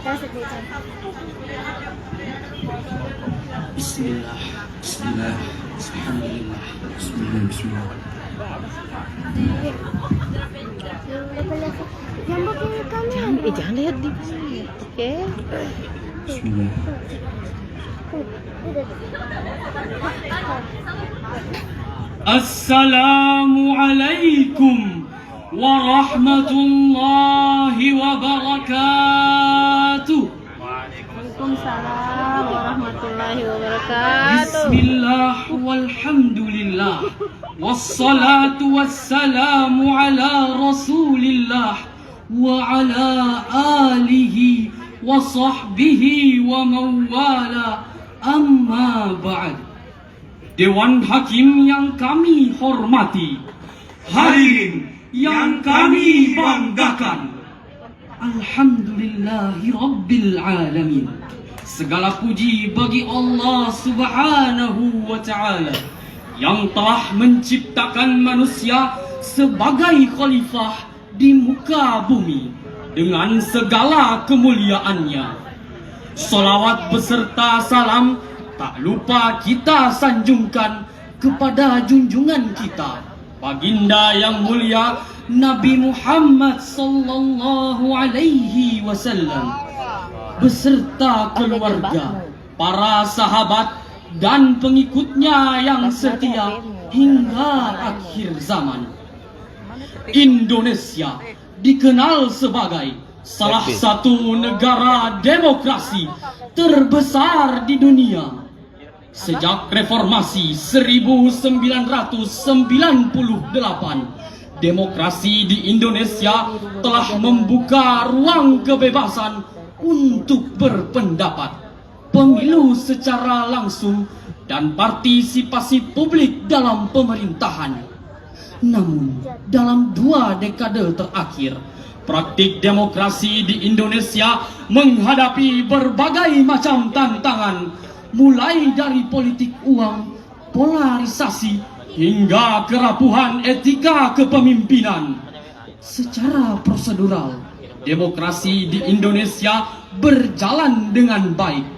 Bismillah, Bismillah, Alhamdulillah, Bismillah, Bismillah. Jangan lihat di oke. Bismillah. Assalamualaikum warahmatullahi wabarakatuh. Waalaikumsalam warahmatullahi wabarakatuh. Bismillah walhamdulillah wassalatu wassalamu ala rasulillah wa ala alihi wa sahbihi wa mawala, amma ba'd. Dewan Hakim yang kami hormati, hadirin yang kami banggakan, Alhamdulillahi Rabbil Alamin. Segala puji bagi Allah Subhanahu wa Ta'ala yang telah menciptakan manusia sebagai khalifah di muka bumi dengan segala kemuliaannya. Salawat beserta salam tak lupa kita sanjungkan kepada junjungan kita, baginda yang mulia Nabi Muhammad sallallahu alaihi wasallam beserta keluarga, para sahabat dan pengikutnya yang setia hingga akhir zaman. Indonesia dikenal sebagai salah satu negara demokrasi terbesar di dunia. Sejak reformasi 1998, demokrasi di Indonesia telah membuka ruang kebebasan untuk berpendapat, pemilu secara langsung, dan partisipasi publik dalam pemerintahan. Namun, dalam 2 dekade terakhir, praktik demokrasi di Indonesia menghadapi berbagai macam tantangan, mulai dari politik uang, polarisasi, hingga kerapuhan etika kepemimpinan. Secara prosedural, demokrasi di Indonesia berjalan dengan baik.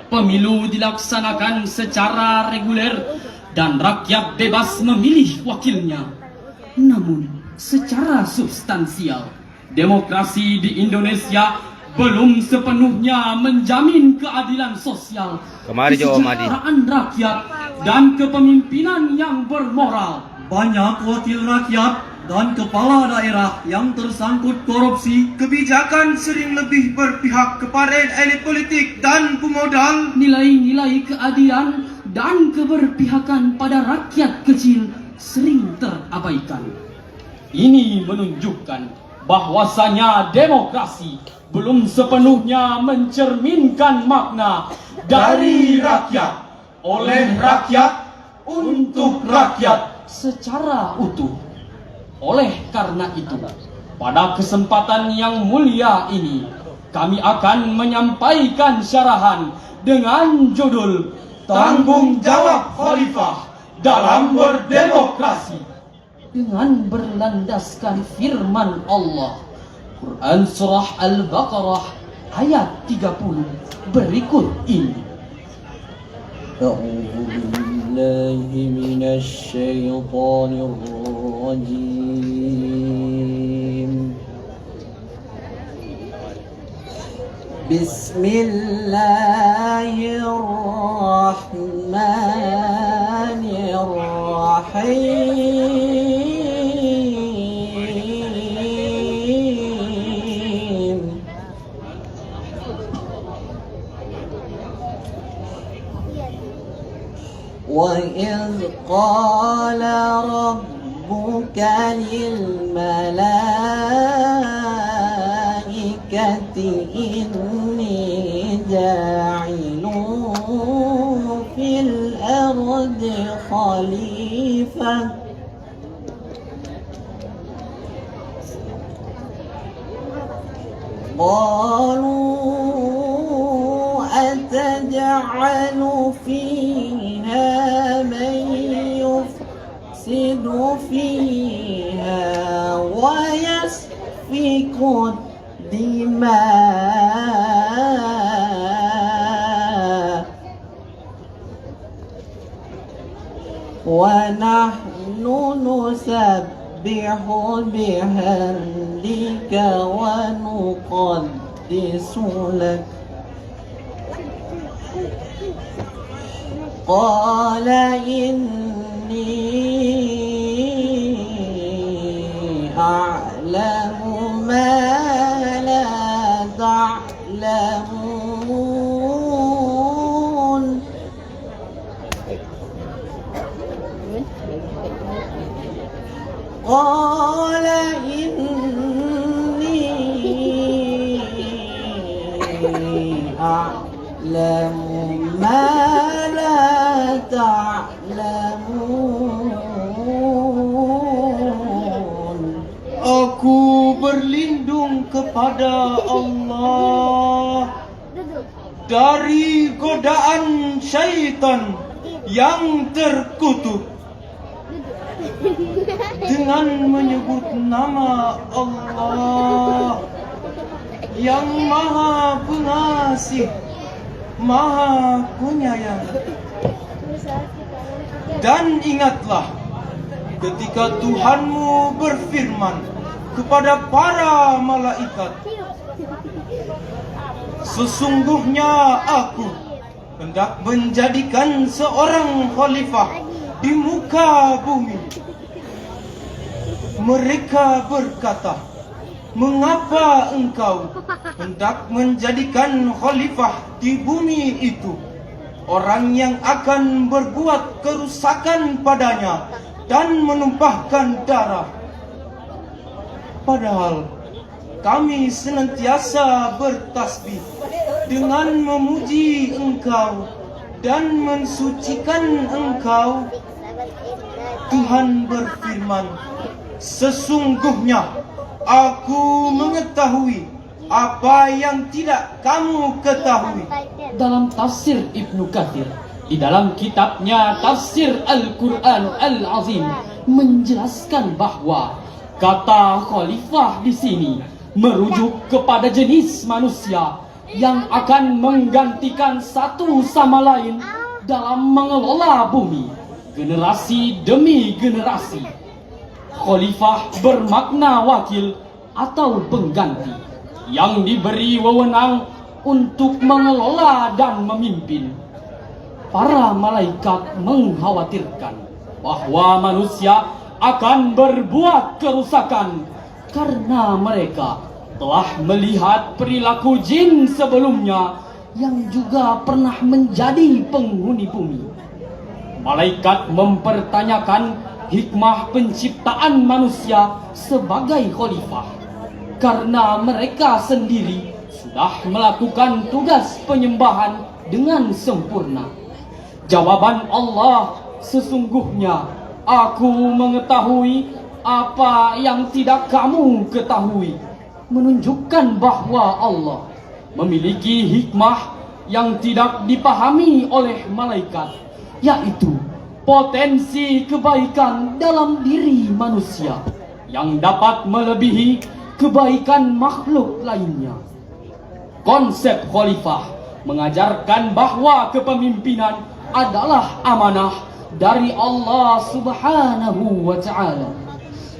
Pemilu dilaksanakan secara reguler dan rakyat bebas memilih wakilnya. Namun, secara substansial, demokrasi di Indonesia belum sepenuhnya menjamin keadilan sosial, kesejahteraan rakyat, dan kepemimpinan yang bermoral. Banyak wakil rakyat dan kepala daerah yang tersangkut korupsi, kebijakan sering lebih berpihak kepada elit politik dan pemodal. Nilai-nilai keadilan dan keberpihakan pada rakyat kecil sering terabaikan. Ini menunjukkan bahwasanya demokrasi belum sepenuhnya mencerminkan makna dari rakyat, oleh rakyat, untuk rakyat secara utuh. Oleh karena itu, pada kesempatan yang mulia ini, kami akan menyampaikan syarahan dengan judul Tanggung Jawab Khalifah dalam Berdemokrasi, dengan berlandaskan firman Allah, Quran Surah Al-Baqarah ayat 30 berikut ini. A'udzu billahi minasy syaithanir rajim. Bismillahirrahmanirrahim. وَإِذْ قَالَ رَبُّكَ لِلْمَلَائِكَةِ إِنِّي جَاعِلٌ فِي الْأَرْضِ خَلِيفَةً قالوا أتجعل فيها من يفسد فيها ويسفك الدماء فنحن نسبح بحمدك ونقدس لك قال إني أعلم ما لا تعلمون قال إني أعلم ما لا تعلمون. Aku berlindung kepada Allah dari godaan syaitan yang terkutuk dengan menyebut nama Allah yang Maha Pengasih, Maha Penyayang. Dan ingatlah ketika Tuhanmu berfirman kepada para malaikat, sesungguhnya aku hendak menjadikan seorang khalifah di muka bumi. Mereka berkata, mengapa engkau hendak menjadikan khalifah di bumi itu orang yang akan berbuat kerusakan padanya dan menumpahkan darah? Padahal kami senantiasa bertasbih dengan memuji engkau dan mensucikan engkau. Tuhan berfirman, sesungguhnya aku mengetahui apa yang tidak kamu ketahui. Dalam tafsir Ibnu Katsir, di dalam kitabnya Tafsir Al-Quran Al-Azim, menjelaskan bahwa kata khalifah di sini merujuk kepada jenis manusia yang akan menggantikan satu sama lain dalam mengelola bumi, generasi demi generasi. Khalifah bermakna wakil atau pengganti yang diberi wewenang untuk mengelola dan memimpin. Para malaikat mengkhawatirkan bahwa manusia akan berbuat kerusakan karena mereka telah melihat perilaku jin sebelumnya yang juga pernah menjadi penghuni bumi. Malaikat mempertanyakan hikmah penciptaan manusia sebagai khalifah karena mereka sendiri sudah melakukan tugas penyembahan dengan sempurna. Jawaban Allah, sesungguhnya aku mengetahui apa yang tidak kamu ketahui, menunjukkan bahwa Allah memiliki hikmah yang tidak dipahami oleh malaikat, yaitu potensi kebaikan dalam diri manusia yang dapat melebihi kebaikan makhluk lainnya. Konsep khalifah mengajarkan bahwa kepemimpinan adalah amanah dari Allah Subhanahu wa Ta'ala.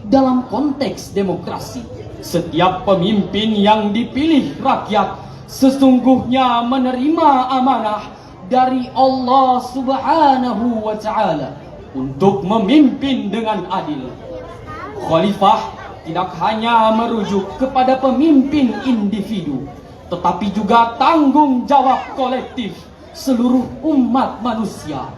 Dalam konteks demokrasi, setiap pemimpin yang dipilih rakyat sesungguhnya menerima amanah dari Allah Subhanahu wa Ta'ala untuk memimpin dengan adil. Khalifah tidak hanya merujuk kepada pemimpin individu, tetapi juga tanggung jawab kolektif seluruh umat manusia.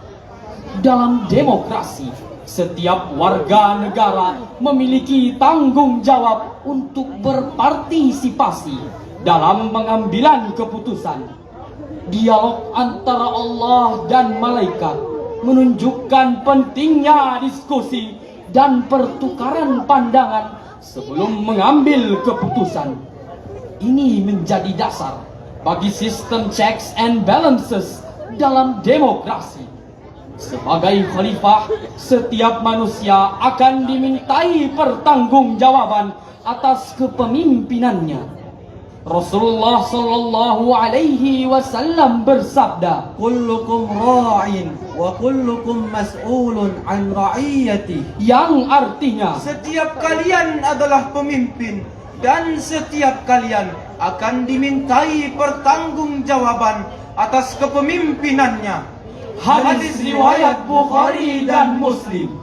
Dalam demokrasi, setiap warga negara memiliki tanggung jawab untuk berpartisipasi dalam pengambilan keputusan. Dialog antara Allah dan malaikat menunjukkan pentingnya diskusi dan pertukaran pandangan sebelum mengambil keputusan. Ini menjadi dasar bagi sistem checks and balances dalam demokrasi. Sebagai khalifah, setiap manusia akan dimintai pertanggungjawaban atas kepemimpinannya. Rasulullah sallallahu alaihi wasallam bersabda, كلكم راع وكلكم مسؤول عن رعيته. yang artinya Setiap kalian adalah pemimpin dan setiap kalian akan dimintai pertanggungjawaban atas kepemimpinannya. hadis riwayat Bukhari dan Muslim.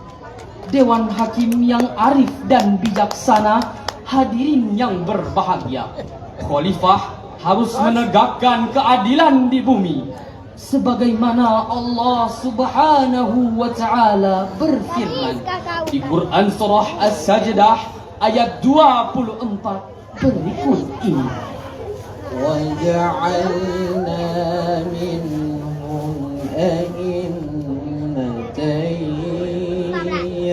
Dewan Hakim yang arif dan bijaksana, hadirin yang berbahagia, khalifah harus menegakkan keadilan di bumi sebagaimana Allah Subhanahu wa taala berfirman di Quran surah As-Sajdah ayat 24 berikut ini. وجعلنا منهم أئمة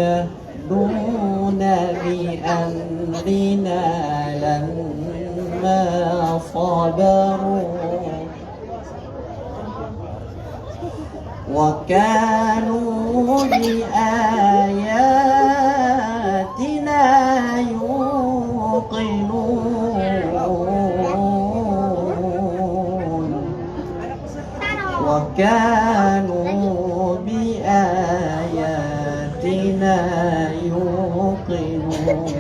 يهدون بأمرنا لما صبروا وكانوا بآياتنا يوقنون وكانوا بآياتنا يوقنون.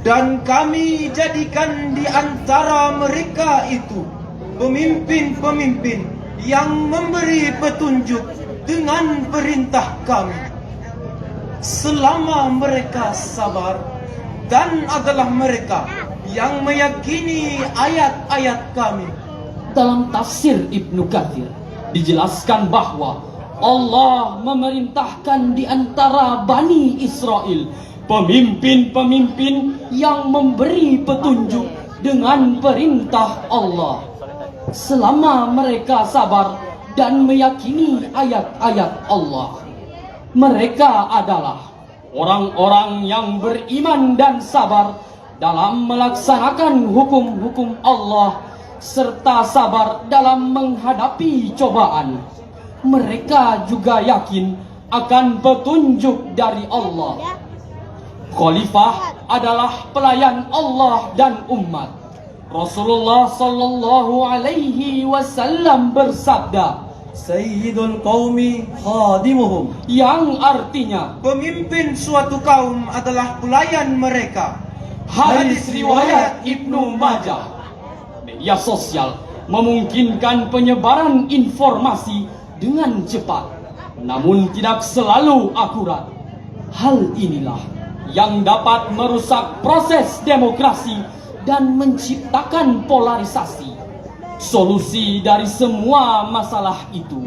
Dan kami jadikan di antara mereka itu pemimpin-pemimpin yang memberi petunjuk dengan perintah kami selama mereka sabar, dan adalah mereka yang meyakini ayat-ayat kami. Dalam tafsir Ibnu Katsir dijelaskan bahwa Allah memerintahkan di antara Bani Israel pemimpin-pemimpin yang memberi petunjuk dengan perintah Allah selama mereka sabar dan meyakini ayat-ayat Allah. Mereka adalah orang-orang yang beriman dan sabar dalam melaksanakan hukum-hukum Allah serta sabar dalam menghadapi cobaan. Mereka juga yakin akan petunjuk dari Allah. Khalifah adalah pelayan Allah dan umat. Rasulullah sallallahu alaihi wasallam bersabda, Sayyidul qaumi khadimuhum, yang artinya Pemimpin suatu kaum adalah pelayan mereka. hadis riwayat Ibnu Majah. Media sosial memungkinkan penyebaran informasi dengan cepat, namun tidak selalu akurat. Hal inilah yang dapat merusak proses demokrasi dan menciptakan polarisasi. Solusi dari semua masalah itu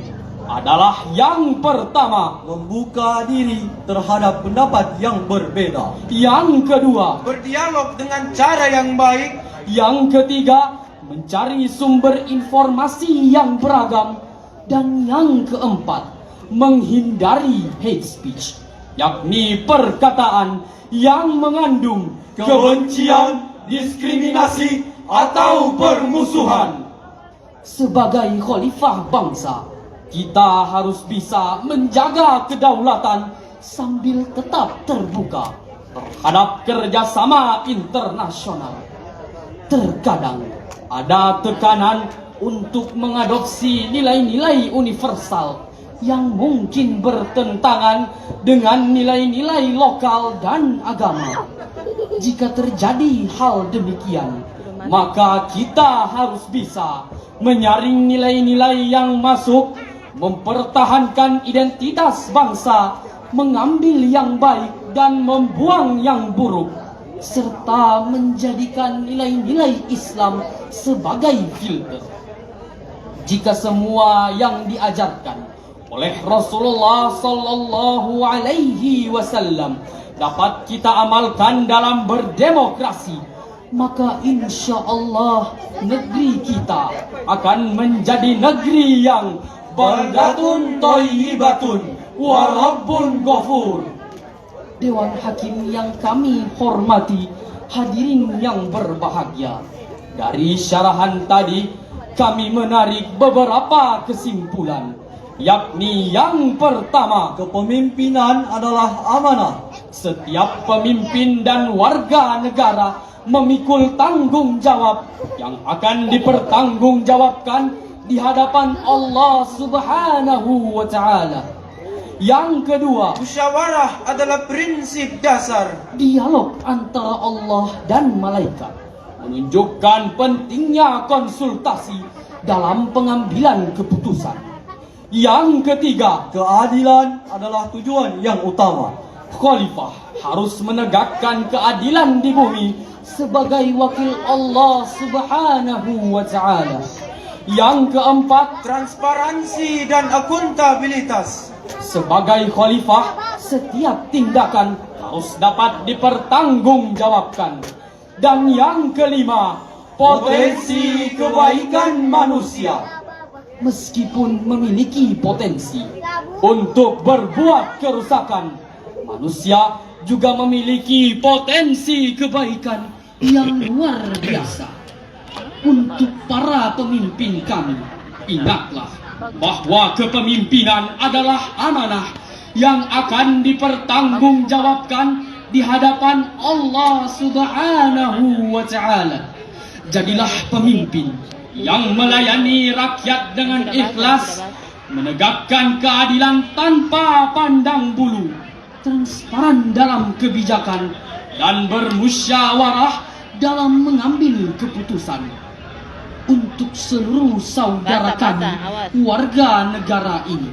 adalah yang pertama, membuka diri terhadap pendapat yang berbeda. yang kedua, Berdialog dengan cara yang baik, yang ketiga, mencari sumber informasi yang beragam, dan yang keempat, menghindari hate speech, yakni perkataan yang mengandung kebencian, diskriminasi, atau permusuhan. Sebagai khalifah bangsa, kita harus bisa menjaga kedaulatan sambil tetap terbuka terhadap kerjasama internasional. Terkadang ada tekanan untuk mengadopsi nilai-nilai universal yang mungkin bertentangan dengan nilai-nilai lokal dan agama. Jika terjadi hal demikian, maka kita harus bisa menyaring nilai-nilai yang masuk, mempertahankan identitas bangsa, mengambil yang baik dan membuang yang buruk, serta menjadikan nilai-nilai Islam sebagai filter. Jika semua yang diajarkan oleh Rasulullah sallallahu alaihi wasallam dapat kita amalkan dalam berdemokrasi, maka insya Allah negeri kita akan menjadi negeri yang baldatun thayyibatun wa rabbun ghafur. Dewan Hakim yang kami hormati, hadirin yang berbahagia, dari syarahan tadi kami menarik beberapa kesimpulan. yakni yang pertama, kepemimpinan adalah amanah. setiap pemimpin dan warga negara memikul tanggung jawab yang akan dipertanggungjawabkan di hadapan Allah Subhanahu wa Ta'ala. Yang kedua, Musyawarah adalah prinsip dasar. dialog antara Allah dan malaikat menunjukkan pentingnya konsultasi dalam pengambilan keputusan. Yang ketiga, Keadilan adalah tujuan yang utama. khalifah harus menegakkan keadilan di bumi sebagai wakil Allah Subhanahu wa Ta'ala. Yang keempat, Transparansi dan akuntabilitas. sebagai khalifah, setiap tindakan harus dapat dipertanggungjawabkan. Dan yang kelima, potensi kebaikan manusia. Meskipun memiliki potensi untuk berbuat kerusakan, manusia juga memiliki potensi kebaikan yang luar biasa. Untuk para pemimpin kami, ingatlah bahwa kepemimpinan adalah amanah yang akan dipertanggungjawabkan di hadapan Allah Subhanahu wa Ta'ala. Jadilah pemimpin yang melayani rakyat dengan ikhlas, menegakkan keadilan tanpa pandang bulu, transparan dalam kebijakan, dan bermusyawarah dalam mengambil keputusan. Untuk seluruh saudara kami, warga negara ini,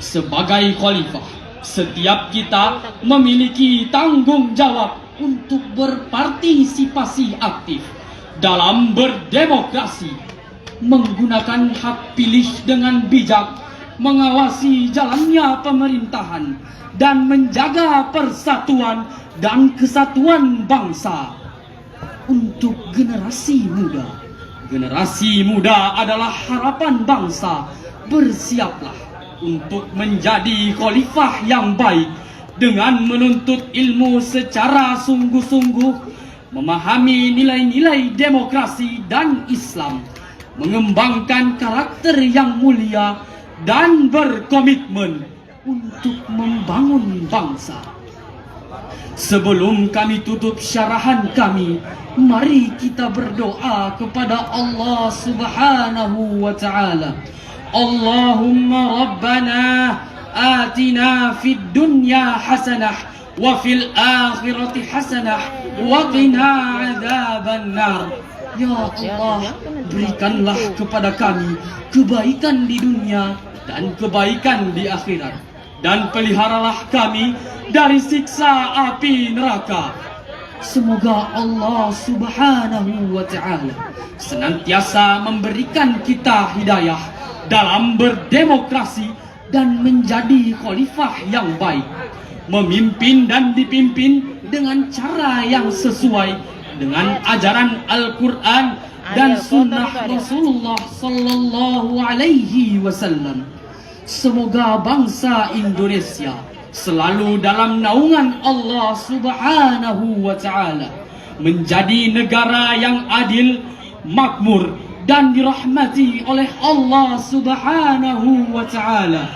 sebagai khalifah, setiap kita memiliki tanggung jawab untuk berpartisipasi aktif dalam berdemokrasi, menggunakan hak pilih dengan bijak, mengawasi jalannya pemerintahan, dan menjaga persatuan dan kesatuan bangsa. Untuk generasi muda, generasi muda adalah harapan bangsa. Bersiaplah untuk menjadi khalifah yang baik dengan menuntut ilmu secara sungguh-sungguh, memahami nilai-nilai demokrasi dan Islam, mengembangkan karakter yang mulia, dan berkomitmen untuk membangun bangsa. Sebelum kami tutup syarahan kami, mari kita berdoa kepada Allah Subhanahu wa Ta'ala. Allahumma Rabbana atina fid dunya hasanah wa fil akhirati hasanah wa qina adzaban nar. Ya Allah, berikanlah kepada kami kebaikan di dunia dan kebaikan di akhirat, dan peliharalah kami dari siksa api neraka. Semoga Allah Subhanahu wa Ta'ala senantiasa memberikan kita hidayah dalam berdemokrasi dan menjadi khalifah yang baik, memimpin dan dipimpin dengan cara yang sesuai dengan ajaran Al-Quran dan sunnah Rasulullah sallallahu alaihi wasallam. Semoga bangsa Indonesia selalu dalam naungan Allah Subhanahu wa Ta'ala, menjadi negara yang adil, makmur, dan dirahmati oleh Allah Subhanahu wa Ta'ala.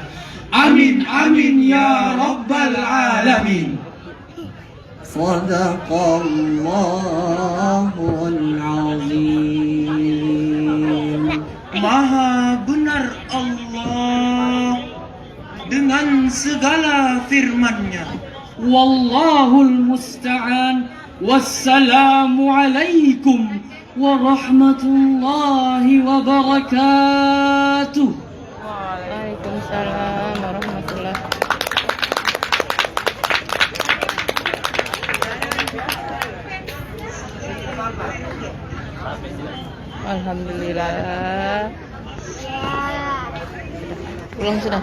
Amin amin ya rabbal alamin. Sadaqallahul azim. Maha benar Allah dengan segala firman-Nya. Wallahul musta'an. Wassalamu alaikum warahmatullahi wabarakatuh. Waalaikumsalam warahmatullahi. Alhamdulillah. Pulang sudah.